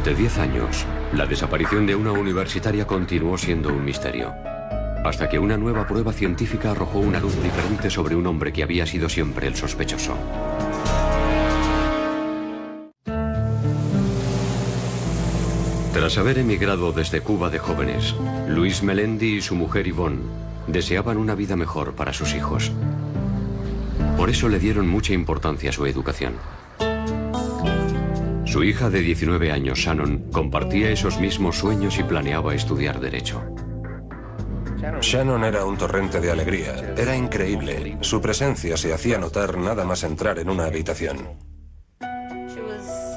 Durante 10 años, la desaparición de una universitaria continuó siendo un misterio, hasta que una nueva prueba científica arrojó una luz diferente sobre un hombre que había sido siempre el sospechoso. Tras haber emigrado desde Cuba de jóvenes, Luis Melendi y su mujer Yvonne deseaban una vida mejor para sus hijos. Por eso le dieron mucha importancia a su educación. Su hija de 19 años, Shannon, compartía esos mismos sueños y planeaba estudiar Derecho. Shannon era un torrente de alegría. Era increíble. Su presencia se hacía notar nada más entrar en una habitación.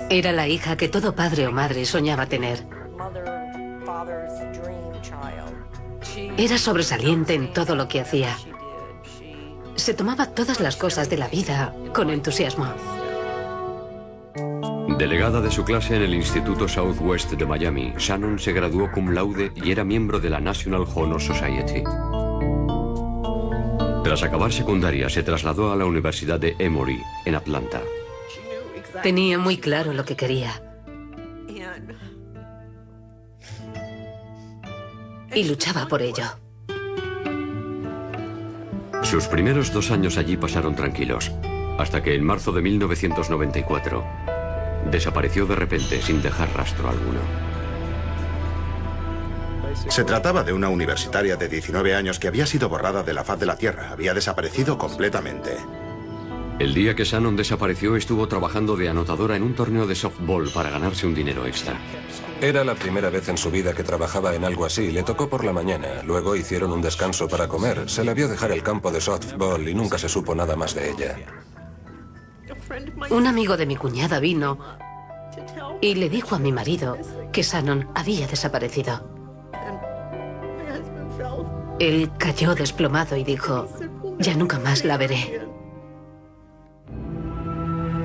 Era la hija que todo padre o madre soñaba tener. Era sobresaliente en todo lo que hacía. Se tomaba todas las cosas de la vida con entusiasmo. Delegada de su clase en el Instituto Southwest de Miami, Shannon se graduó cum laude y era miembro de la National Honor Society. Tras acabar secundaria, se trasladó a la Universidad de Emory, en Atlanta. Tenía muy claro lo que quería. Y luchaba por ello. Sus primeros 2 años allí pasaron tranquilos, hasta que en marzo de 1994 desapareció de repente sin dejar rastro alguno. Se trataba de una universitaria de 19 años que había sido borrada de la faz de la Tierra. Había desaparecido completamente. El día que Shannon desapareció, estuvo trabajando de anotadora en un torneo de softball para ganarse un dinero extra. Era la primera vez en su vida que trabajaba en algo así. Le tocó por la mañana. Luego hicieron un descanso para comer. Se la vio dejar el campo de softball y nunca se supo nada más de ella. Un amigo de mi cuñada vino y le dijo a mi marido que Shannon había desaparecido. Él cayó desplomado y dijo: ya nunca más la veré.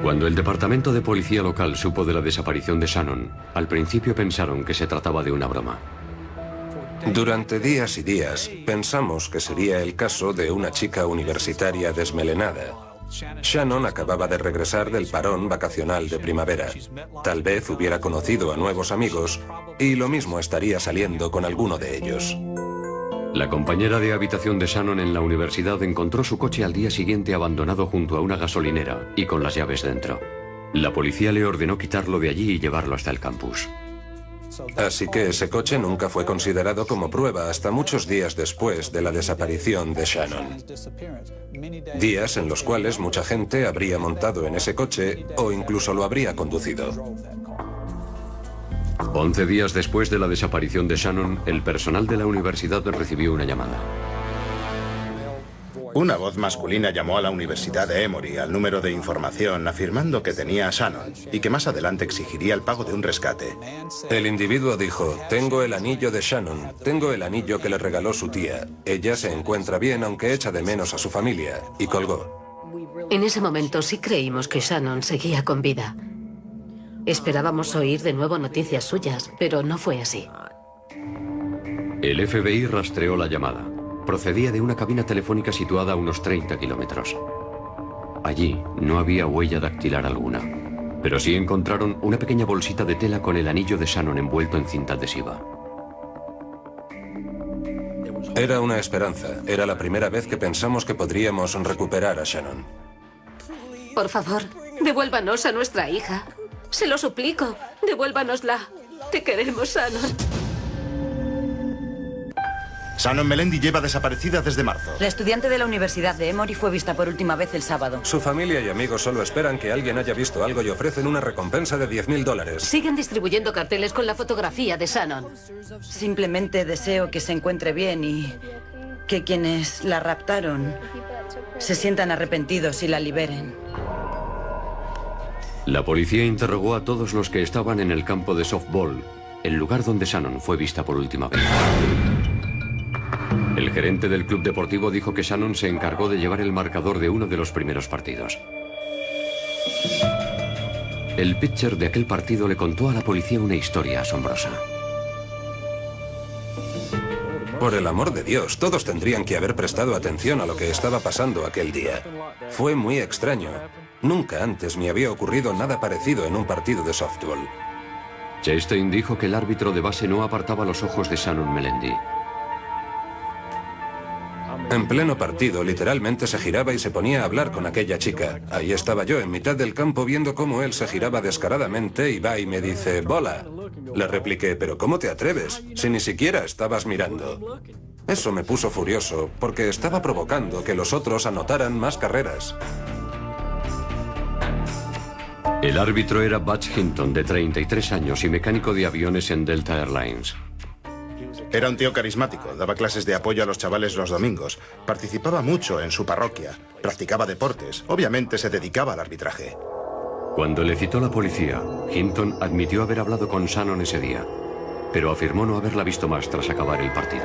Cuando el departamento de policía local supo de la desaparición de Shannon, al principio pensaron que se trataba de una broma. Durante días y días pensamos que sería el caso de una chica universitaria desmelenada. Shannon acababa de regresar del parón vacacional de primavera. Tal vez hubiera conocido a nuevos amigos y lo mismo estaría saliendo con alguno de ellos. La compañera de habitación de Shannon en la universidad encontró su coche al día siguiente abandonado junto a una gasolinera y con las llaves dentro. La policía le ordenó quitarlo de allí y llevarlo hasta el campus. Así que ese coche nunca fue considerado como prueba hasta muchos días después de la desaparición de Shannon. Días en los cuales mucha gente habría montado en ese coche o incluso lo habría conducido. 11 días después de la desaparición de Shannon, el personal de la universidad recibió una llamada. Una voz masculina llamó a la Universidad de Emory al número de información afirmando que tenía a Shannon y que más adelante exigiría el pago de un rescate. El individuo dijo: tengo el anillo de Shannon, tengo el anillo que le regaló su tía. Ella se encuentra bien aunque echa de menos a su familia, y colgó. En ese momento sí creímos que Shannon seguía con vida. Esperábamos oír de nuevo noticias suyas, pero no fue así. El FBI rastreó la llamada. Procedía de una cabina telefónica situada a unos 30 kilómetros. Allí no había huella dactilar alguna, pero sí encontraron una pequeña bolsita de tela con el anillo de Shannon envuelto en cinta adhesiva. Era una esperanza. Era la primera vez que pensamos que podríamos recuperar a Shannon. Por favor, devuélvanos a nuestra hija. Se lo suplico, devuélvanosla. Te queremos, Shannon. Shannon Melendi lleva desaparecida desde marzo. La estudiante de la Universidad de Emory fue vista por última vez el sábado. Su familia y amigos solo esperan que alguien haya visto algo y ofrecen una recompensa de $10.000. Siguen distribuyendo carteles con la fotografía de Shannon. Simplemente deseo que se encuentre bien y que quienes la raptaron se sientan arrepentidos y la liberen. La policía interrogó a todos los que estaban en el campo de softball, el lugar donde Shannon fue vista por última vez. El gerente del club deportivo dijo que Shannon se encargó de llevar el marcador de uno de los primeros partidos. El pitcher de aquel partido le contó a la policía una historia asombrosa. Por el amor de Dios, todos tendrían que haber prestado atención a lo que estaba pasando aquel día. Fue muy extraño. Nunca antes me había ocurrido nada parecido en un partido de softball. Chastain dijo que el árbitro de base no apartaba los ojos de Shannon Melendi. En pleno partido, literalmente se giraba y se ponía a hablar con aquella chica. Ahí estaba yo, en mitad del campo, viendo cómo él se giraba descaradamente y va y me dice, ¡bola! Le repliqué, ¿pero cómo te atreves? Si ni siquiera estabas mirando. Eso me puso furioso, porque estaba provocando que los otros anotaran más carreras. El árbitro era Butch Hinton, de 33 años y mecánico de aviones en Delta Airlines. Era un tío carismático, daba clases de apoyo a los chavales los domingos, participaba mucho en su parroquia, practicaba deportes, obviamente se dedicaba al arbitraje. Cuando le citó la policía, Hinton admitió haber hablado con Shannon ese día, pero afirmó no haberla visto más tras acabar el partido.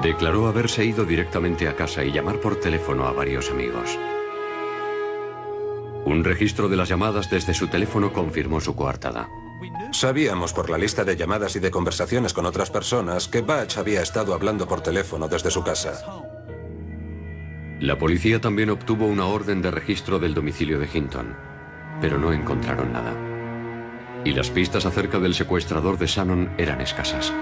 Declaró haberse ido directamente a casa y llamar por teléfono a varios amigos. Un registro de las llamadas desde su teléfono confirmó su coartada. Sabíamos por la lista de llamadas y de conversaciones con otras personas que Butch había estado hablando por teléfono desde su casa. La policía también obtuvo una orden de registro del domicilio de Hinton, pero no encontraron nada. Y las pistas acerca del secuestrador de Shannon eran escasas.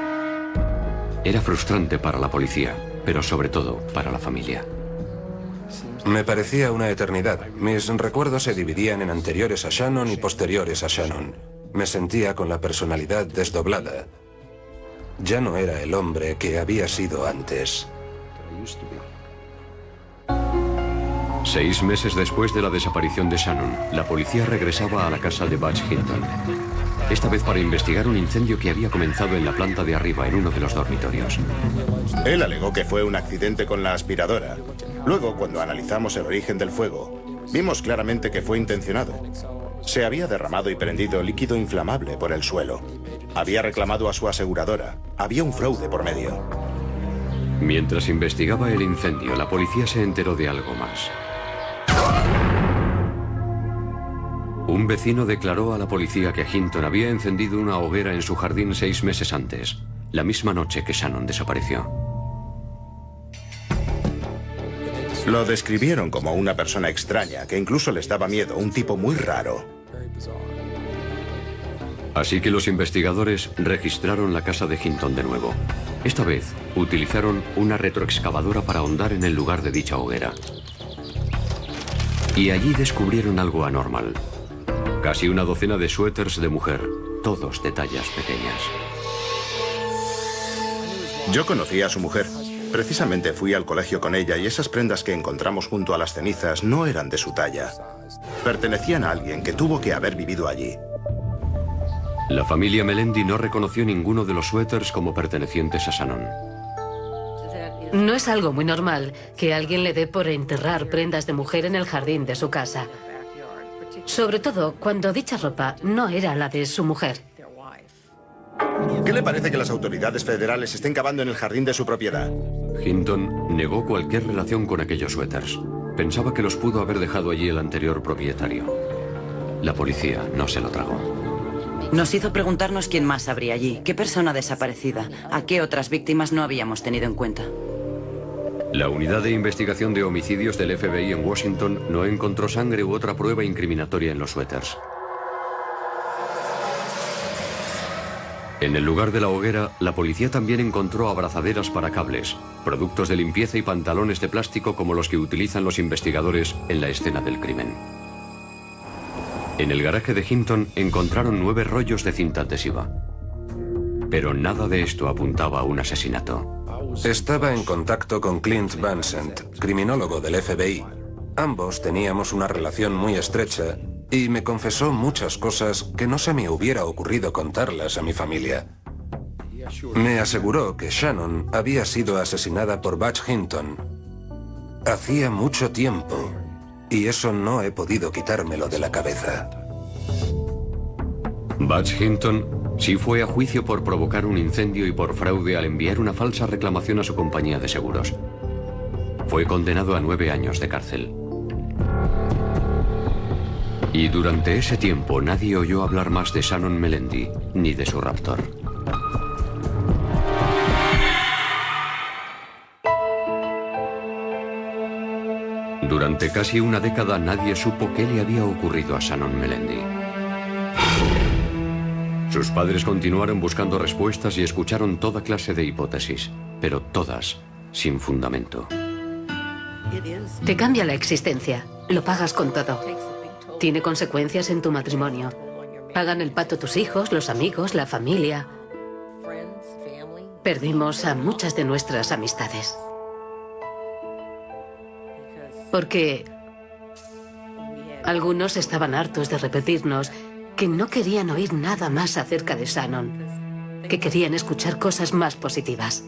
Era frustrante para la policía, pero sobre todo para la familia. Me parecía una eternidad. Mis recuerdos se dividían en anteriores a Shannon y posteriores a Shannon. Me sentía con la personalidad desdoblada. Ya no era el hombre que había sido antes. 6 meses después de la desaparición de Shannon, la policía regresaba a la casa de Butch Hinton. Esta vez para investigar un incendio que había comenzado en la planta de arriba, en uno de los dormitorios. Él alegó que fue un accidente con la aspiradora. Luego, cuando analizamos el origen del fuego, vimos claramente que fue intencionado. Se había derramado y prendido líquido inflamable por el suelo. Había reclamado a su aseguradora. Había un fraude por medio. Mientras investigaba el incendio, la policía se enteró de algo más. Un vecino declaró a la policía que Hinton había encendido una hoguera en su jardín 6 meses antes, la misma noche que Shannon desapareció. Lo describieron como una persona extraña, que incluso les daba miedo, un tipo muy raro. Así que los investigadores registraron la casa de Hinton de nuevo. Esta vez utilizaron una retroexcavadora para ahondar en el lugar de dicha hoguera. Y allí descubrieron algo anormal. Casi una docena de suéteres de mujer, todos de tallas pequeñas. Yo conocí a su mujer. Precisamente fui al colegio con ella y esas prendas que encontramos junto a las cenizas no eran de su talla. Pertenecían a alguien que tuvo que haber vivido allí. La familia Melendi no reconoció ninguno de los suéteres como pertenecientes a Shannon. No es algo muy normal que alguien le dé por enterrar prendas de mujer en el jardín de su casa. Sobre todo cuando dicha ropa no era la de su mujer. ¿Qué le parece que las autoridades federales estén cavando en el jardín de su propiedad? Hinton negó cualquier relación con aquellos suéteres. Pensaba que los pudo haber dejado allí el anterior propietario. La policía no se lo tragó. Nos hizo preguntarnos quién más habría allí, qué persona desaparecida, a qué otras víctimas no habíamos tenido en cuenta. La unidad de investigación de homicidios del FBI en Washington no encontró sangre u otra prueba incriminatoria en los suéteres. En el lugar de la hoguera, la policía también encontró abrazaderas para cables, productos de limpieza y pantalones de plástico como los que utilizan los investigadores en la escena del crimen. En el garaje de Hinton encontraron 9 rollos de cinta adhesiva. Pero nada de esto apuntaba a un asesinato. Estaba en contacto con Clint Vincent, criminólogo del FBI. Ambos teníamos una relación muy estrecha y me confesó muchas cosas que no se me hubiera ocurrido contarlas a mi familia. Me aseguró que Shannon había sido asesinada por Butch Hinton. Hacía mucho tiempo y eso no he podido quitármelo de la cabeza. Butch Hinton sí fue a juicio por provocar un incendio y por fraude al enviar una falsa reclamación a su compañía de seguros. Fue condenado a 9 años de cárcel. Y durante ese tiempo nadie oyó hablar más de Shannon Melendi ni de su raptor. Durante casi una década nadie supo qué le había ocurrido a Shannon Melendi. Sus padres continuaron buscando respuestas y escucharon toda clase de hipótesis, pero todas sin fundamento. Te cambia la existencia. Lo pagas con todo. Tiene consecuencias en tu matrimonio. Pagan el pato tus hijos, los amigos, la familia. Perdimos a muchas de nuestras amistades. Porque algunos estaban hartos de repetirnos que no querían oír nada más acerca de Shannon, que querían escuchar cosas más positivas.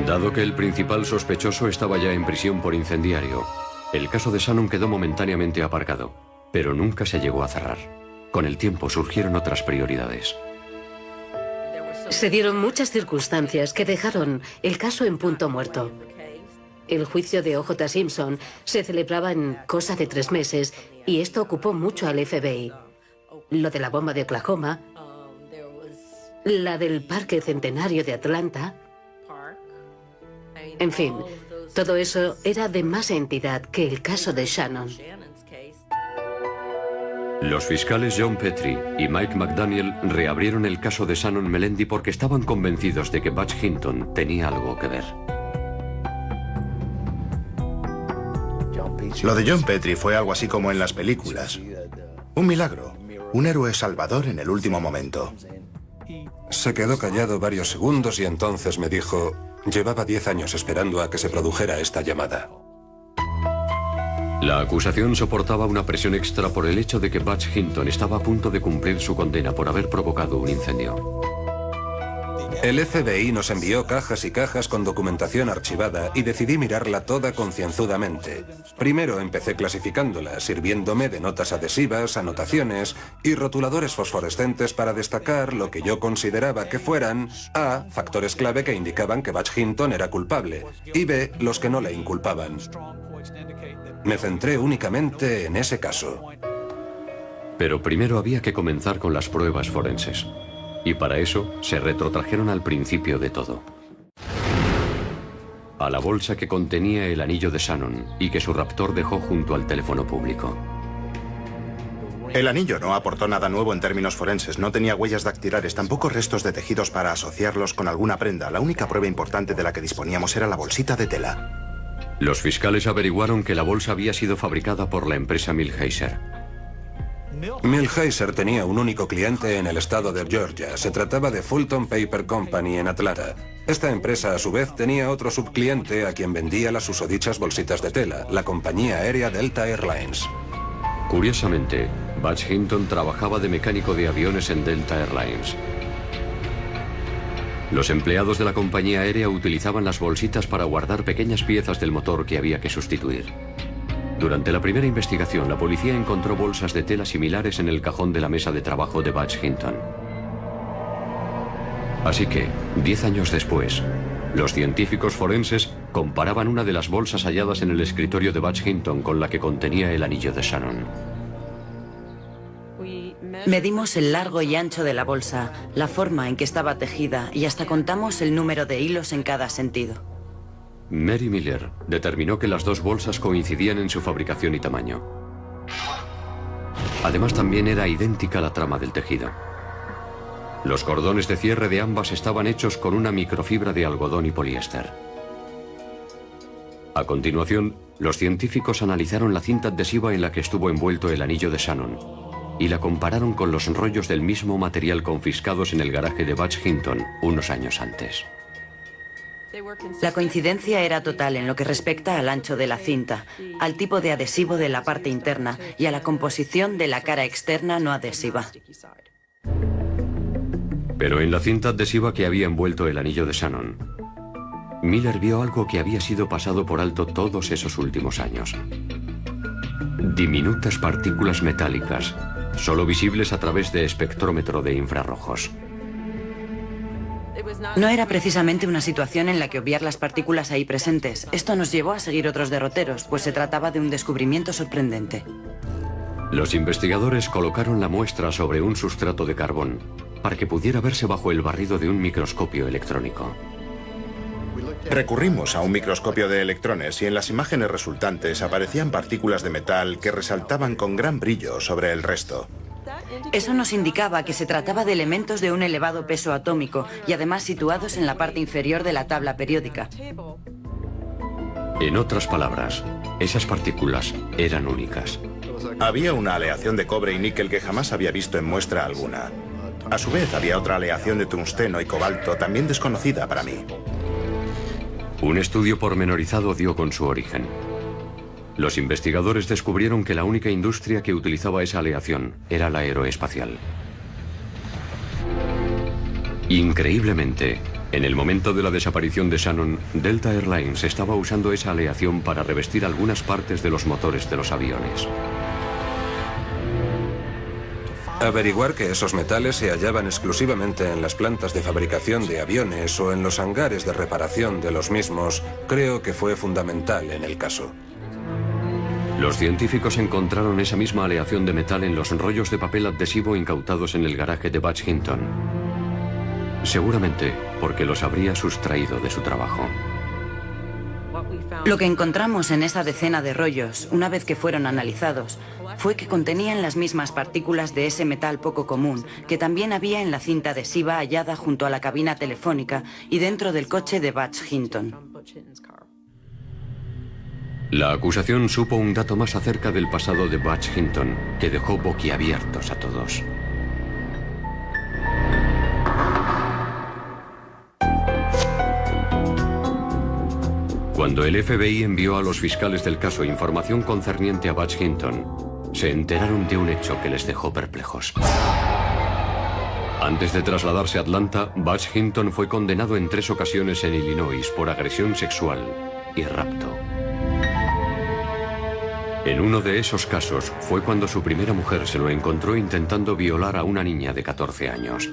Dado que el principal sospechoso estaba ya en prisión por incendiario, el caso de Shannon quedó momentáneamente aparcado, pero nunca se llegó a cerrar. Con el tiempo surgieron otras prioridades. Se dieron muchas circunstancias que dejaron el caso en punto muerto. El juicio de O.J. Simpson se celebraba en cosa de 3 meses y esto ocupó mucho al FBI. Lo de la bomba de Oklahoma, la del Parque Centenario de Atlanta. En fin, todo eso era de más entidad que el caso de Shannon. Los fiscales John Petrie y Mike McDaniel reabrieron el caso de Shannon Melendi porque estaban convencidos de que Butch Hinton tenía algo que ver. Lo de John Petrie fue algo así como en las películas. Un milagro. Un héroe salvador en el último momento. Se quedó callado varios segundos y entonces me dijo: llevaba 10 años esperando a que se produjera esta llamada. La acusación soportaba una presión extra por el hecho de que Butch Hinton estaba a punto de cumplir su condena por haber provocado un incendio. El FBI nos envió cajas y cajas con documentación archivada y decidí mirarla toda concienzudamente. Primero empecé clasificándola, sirviéndome de notas adhesivas, anotaciones y rotuladores fosforescentes para destacar lo que yo consideraba que fueran A, factores clave que indicaban que Butch Hinton era culpable, y B, los que no le inculpaban. Me centré únicamente en ese caso. Pero primero había que comenzar con las pruebas forenses. Y para eso se retrotrajeron al principio de todo. A la bolsa que contenía el anillo de Shannon y que su raptor dejó junto al teléfono público. El anillo no aportó nada nuevo en términos forenses. No tenía huellas dactilares, tampoco restos de tejidos para asociarlos con alguna prenda. La única prueba importante de la que disponíamos era la bolsita de tela. Los fiscales averiguaron que la bolsa había sido fabricada por la empresa Millheiser. Millheiser tenía un único cliente en el estado de Georgia. Se trataba de Fulton Paper Company en Atlanta. Esta empresa, a su vez, tenía otro subcliente a quien vendía las usodichas bolsitas de tela, la compañía aérea Delta Airlines. Curiosamente, Butch Hinton trabajaba de mecánico de aviones en Delta Airlines. Los empleados de la compañía aérea utilizaban las bolsitas para guardar pequeñas piezas del motor que había que sustituir. Durante la primera investigación, la policía encontró bolsas de tela similares en el cajón de la mesa de trabajo de Butch Hinton. Así que, 10 años después, los científicos forenses comparaban una de las bolsas halladas en el escritorio de Butch Hinton con la que contenía el anillo de Shannon. Medimos el largo y ancho de la bolsa, la forma en que estaba tejida y hasta contamos el número de hilos en cada sentido. Mary Miller determinó que las dos bolsas coincidían en su fabricación y tamaño. Además, también era idéntica la trama del tejido. Los cordones de cierre de ambas estaban hechos con una microfibra de algodón y poliéster. A continuación, los científicos analizaron la cinta adhesiva en la que estuvo envuelto el anillo de Shannon y la compararon con los rollos del mismo material confiscados en el garaje de Butch Hinton unos años antes. La coincidencia era total en lo que respecta al ancho de la cinta, al tipo de adhesivo de la parte interna y a la composición de la cara externa no adhesiva. Pero en la cinta adhesiva que había envuelto el anillo de Shannon, Miller vio algo que había sido pasado por alto todos esos últimos años. Diminutas partículas metálicas, solo visibles a través de espectrómetro de infrarrojos. No era precisamente una situación en la que obviar las partículas ahí presentes. Esto nos llevó a seguir otros derroteros, pues se trataba de un descubrimiento sorprendente. Los investigadores colocaron la muestra sobre un sustrato de carbón para que pudiera verse bajo el barrido de un microscopio electrónico. Recurrimos a un microscopio de electrones y en las imágenes resultantes aparecían partículas de metal que resaltaban con gran brillo sobre el resto. Eso nos indicaba que se trataba de elementos de un elevado peso atómico y además situados en la parte inferior de la tabla periódica. En otras palabras, esas partículas eran únicas. Había una aleación de cobre y níquel que jamás había visto en muestra alguna. A su vez, había otra aleación de tungsteno y cobalto, también desconocida para mí. Un estudio pormenorizado dio con su origen. Los investigadores descubrieron que la única industria que utilizaba esa aleación era la aeroespacial. Increíblemente, en el momento de la desaparición de Shannon, Delta Airlines estaba usando esa aleación para revestir algunas partes de los motores de los aviones. Averiguar que esos metales se hallaban exclusivamente en las plantas de fabricación de aviones o en los hangares de reparación de los mismos, creo que fue fundamental en el caso. Los científicos encontraron esa misma aleación de metal en los rollos de papel adhesivo incautados en el garaje de Butch Hinton. Seguramente porque los habría sustraído de su trabajo. Lo que encontramos en esa decena de rollos, una vez que fueron analizados, fue que contenían las mismas partículas de ese metal poco común que también había en la cinta adhesiva hallada junto a la cabina telefónica y dentro del coche de Butch Hinton. La acusación supo un dato más acerca del pasado de Butch Hinton que dejó boquiabiertos a todos. Cuando el FBI envió a los fiscales del caso información concerniente a Butch Hinton, se enteraron de un hecho que les dejó perplejos. Antes de trasladarse a Atlanta, Butch Hinton fue condenado en 3 ocasiones en Illinois por agresión sexual y rapto. En uno de esos casos fue cuando su primera mujer se lo encontró intentando violar a una niña de 14 años.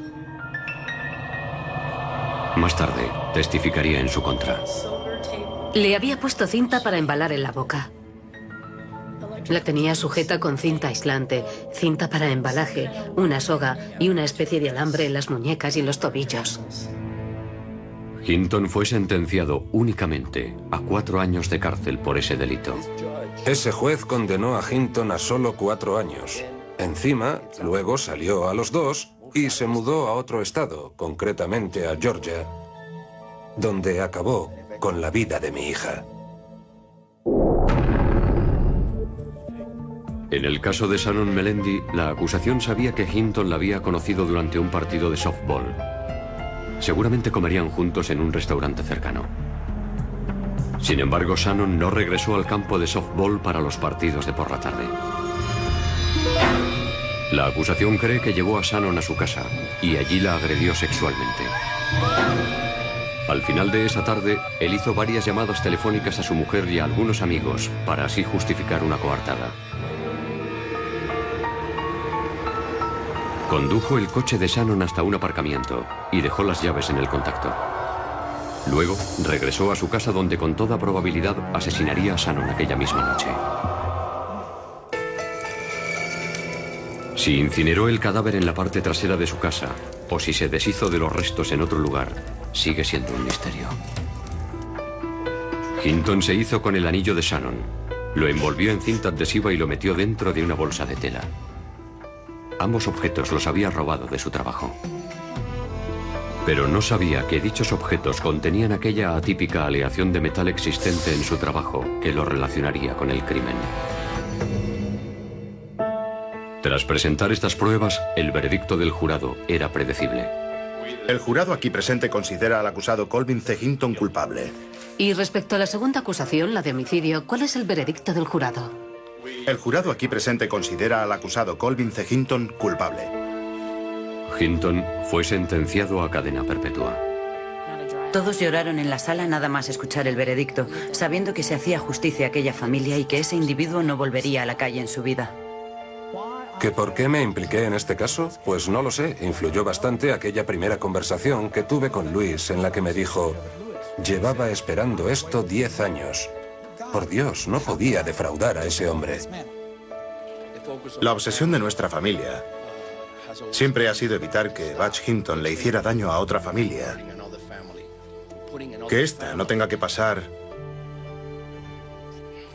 Más tarde, testificaría en su contra. Le había puesto cinta para embalar en la boca. La tenía sujeta con cinta aislante, cinta para embalaje, una soga y una especie de alambre en las muñecas y en los tobillos. Hinton fue sentenciado únicamente a 4 años de cárcel por ese delito. Ese juez condenó a Hinton a solo 4 años. Encima, luego salió a los 2 y se mudó a otro estado, concretamente a Georgia, donde acabó con la vida de mi hija. En el caso de Shannon Melendi, la acusación sabía que Hinton la había conocido durante un partido de softball. Seguramente comerían juntos en un restaurante cercano. Sin embargo, Shannon no regresó al campo de softball para los partidos de por la tarde. La acusación cree que llevó a Shannon a su casa y allí la agredió sexualmente. Al final de esa tarde, él hizo varias llamadas telefónicas a su mujer y a algunos amigos para así justificar una coartada. Condujo el coche de Shannon hasta un aparcamiento y dejó las llaves en el contacto. Luego, regresó a su casa donde con toda probabilidad asesinaría a Shannon aquella misma noche. Si incineró el cadáver en la parte trasera de su casa o si se deshizo de los restos en otro lugar, sigue siendo un misterio. Hinton se hizo con el anillo de Shannon, lo envolvió en cinta adhesiva y lo metió dentro de una bolsa de tela. Ambos objetos los había robado de su trabajo. Pero no sabía que dichos objetos contenían aquella atípica aleación de metal existente en su trabajo que lo relacionaría con el crimen. Tras presentar estas pruebas, el veredicto del jurado era predecible. El jurado aquí presente considera al acusado Colvin C. Hinton culpable. Y respecto a la segunda acusación, la de homicidio, ¿cuál es el veredicto del jurado? El jurado aquí presente considera al acusado Colvin C. Hinton culpable. Hinton fue sentenciado a cadena perpetua. Todos lloraron en la sala nada más escuchar el veredicto, sabiendo que se hacía justicia a aquella familia y que ese individuo no volvería a la calle en su vida. ¿Que por qué me impliqué en este caso? Pues no lo sé. Influyó bastante aquella primera conversación que tuve con Luis en la que me dijo: llevaba esperando esto 10 años. Por Dios, no podía defraudar a ese hombre. La obsesión de nuestra familia siempre ha sido evitar que Butch Hinton le hiciera daño a otra familia. Que ésta no tenga que pasar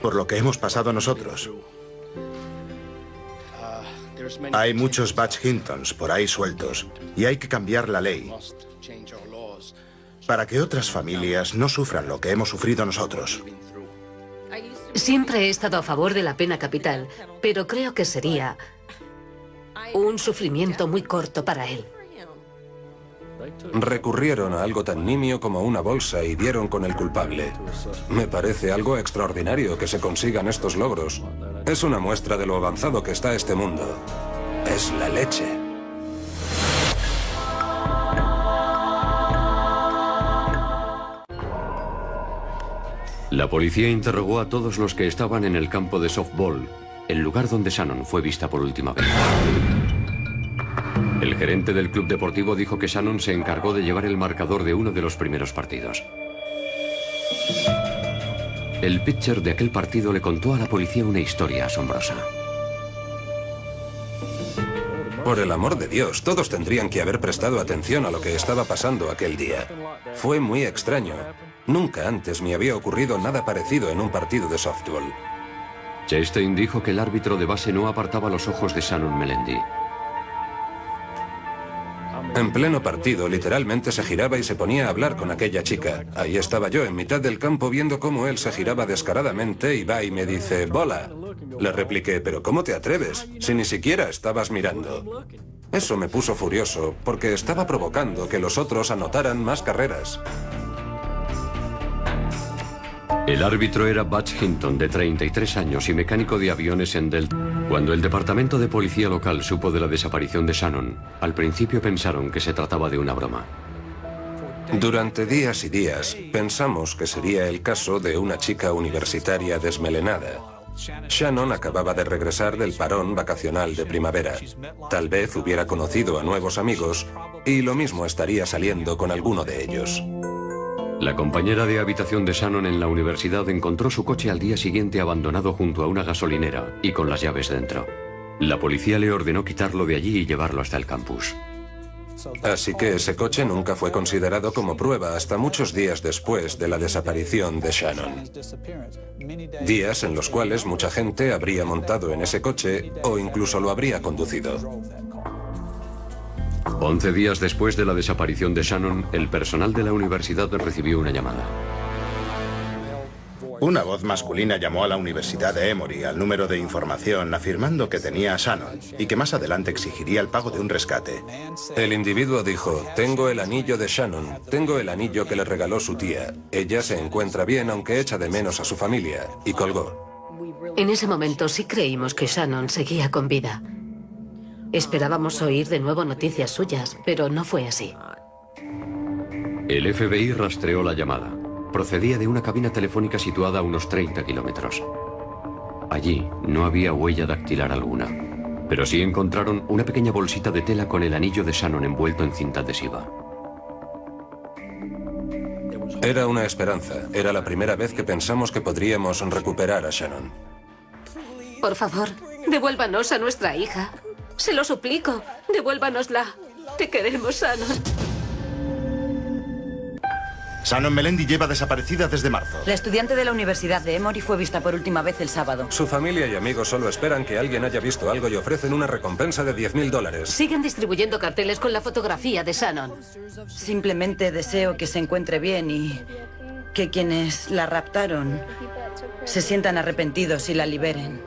por lo que hemos pasado nosotros. Hay muchos Butch Hintons por ahí sueltos y hay que cambiar la ley para que otras familias no sufran lo que hemos sufrido nosotros. Siempre he estado a favor de la pena capital, pero creo que sería un sufrimiento muy corto para él. Recurrieron a algo tan nimio como una bolsa y dieron con el culpable. Me parece algo extraordinario que se consigan estos logros. Es una muestra de lo avanzado que está este mundo. Es la leche. La policía interrogó a todos los que estaban en el campo de softball, el lugar donde Shannon fue vista por última vez. El gerente del club deportivo dijo que Shannon se encargó de llevar el marcador de uno de los primeros partidos. El pitcher de aquel partido le contó a la policía una historia asombrosa. Por el amor de Dios, todos tendrían que haber prestado atención a lo que estaba pasando aquel día. Fue muy extraño. Nunca antes me había ocurrido nada parecido en un partido de softball. Chastain dijo que el árbitro de base no apartaba los ojos de Shannon Melendi. En pleno partido, literalmente se giraba y se ponía a hablar con aquella chica. Ahí estaba yo, en mitad del campo, viendo cómo él se giraba descaradamente y va y me dice, ¡bola! Le repliqué, ¿pero cómo te atreves? Si ni siquiera estabas mirando. Eso me puso furioso, porque estaba provocando que los otros anotaran más carreras. El árbitro era Butch Hinton, de 33 años y mecánico de aviones en Delta. Cuando el departamento de policía local supo de la desaparición de Shannon, al principio pensaron que se trataba de una broma. Durante días y días, pensamos que sería el caso de una chica universitaria desmelenada. Shannon acababa de regresar del parón vacacional de primavera. Tal vez hubiera conocido a nuevos amigos y lo mismo estaría saliendo con alguno de ellos. La compañera de habitación de Shannon en la universidad encontró su coche al día siguiente abandonado junto a una gasolinera y con las llaves dentro. La policía le ordenó quitarlo de allí y llevarlo hasta el campus. Así que ese coche nunca fue considerado como prueba hasta muchos días después de la desaparición de Shannon. Días en los cuales mucha gente habría montado en ese coche o incluso lo habría conducido. 11 días después de la desaparición de Shannon, el personal de la universidad recibió una llamada. Una voz masculina llamó a la Universidad de Emory al número de información afirmando que tenía a Shannon y que más adelante exigiría el pago de un rescate. El individuo dijo, tengo el anillo de Shannon, tengo el anillo que le regaló su tía. Ella se encuentra bien aunque echa de menos a su familia, y colgó. En ese momento sí creímos que Shannon seguía con vida. Esperábamos oír de nuevo noticias suyas, pero no fue así. El FBI rastreó la llamada. Procedía de una cabina telefónica situada a unos 30 kilómetros. Allí no había huella dactilar alguna, pero sí encontraron una pequeña bolsita de tela con el anillo de Shannon envuelto en cinta adhesiva. Era una esperanza. Era la primera vez que pensamos que podríamos recuperar a Shannon. Por favor, devuélvanos a nuestra hija. Se lo suplico, devuélvanosla. Te queremos, Shannon. Shannon Melendi lleva desaparecida desde marzo. La estudiante de la Universidad de Emory fue vista por última vez el sábado. Su familia y amigos solo esperan que alguien haya visto algo y ofrecen una recompensa de $10.000. Siguen distribuyendo carteles con la fotografía de Shannon. Simplemente deseo que se encuentre bien y que quienes la raptaron se sientan arrepentidos y la liberen.